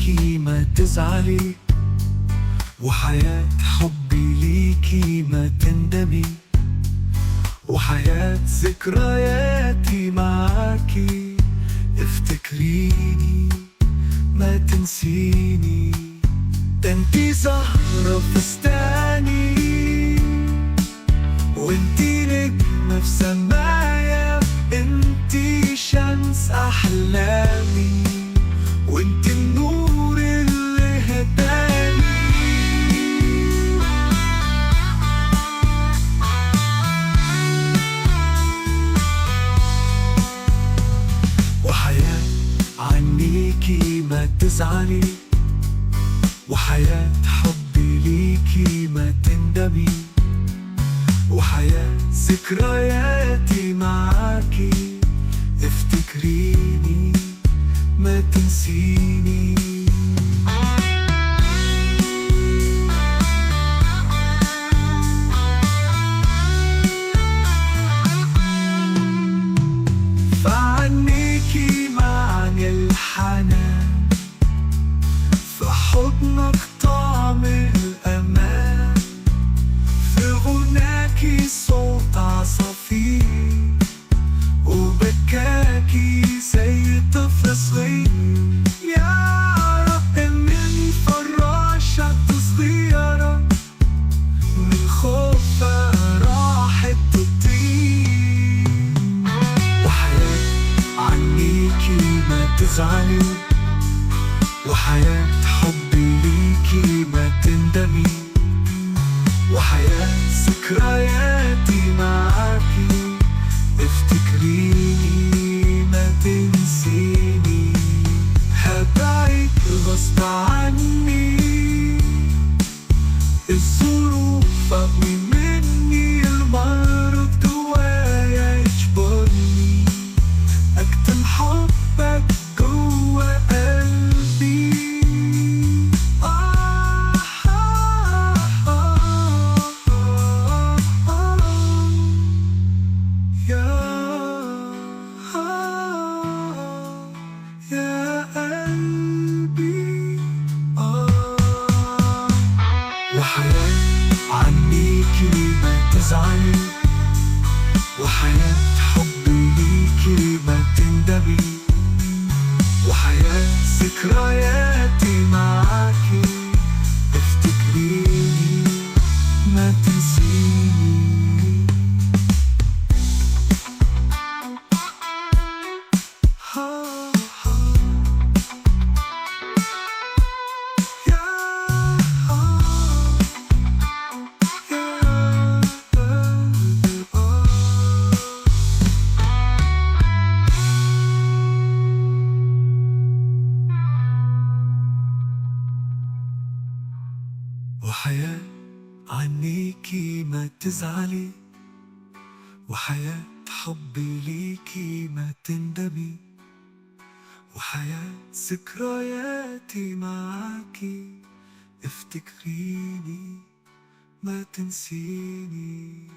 عنيكي ما تزعلي، وحياة حبي ليكي ما تندمي، وحياة ذكرياتي معاكي. افتكريني ما تنسيني، ده انتي زهرة فستاني، وانتي نجمة في سمايا، انتي شمس أحلامي، وانتي النور اللي هداني. وحياة عنيكي ما تزعلي، وحياة حبي ليكي ما تندمي، وحياة ذكرياتي معاكي. افتكريني ما تنسيني. فعنيكي معني الحنان، في حضنك طعم الأمان، في غناكي صوت عصافير، وبكاكي زي طفل صغير. يا رب من فراشة صغيرة، من خوفها راحت تطير. وحياة عنيكي ما تزعلي، وحياة حبي ليكي ما تندمي، وحياة ذكرياتي معاكي. افتكريني ما تنسيني، هبعد غصب عني، الظروف أقوى مني، المرض جوايا يجبرني أكتم حبك جوا قلبي. يا قلبي وحياة عنيكي ما تزعلي، وحياة حبي ليكي ما تندمي، وحياة ذكرياتي معاكي. افتكريني ما تنسيني. وحياة عنيكي ما تزعلي، وحياة حبي ليكي ما تندمي، وحياة ذكرياتي معاكي. افتكريني ما تنسيني.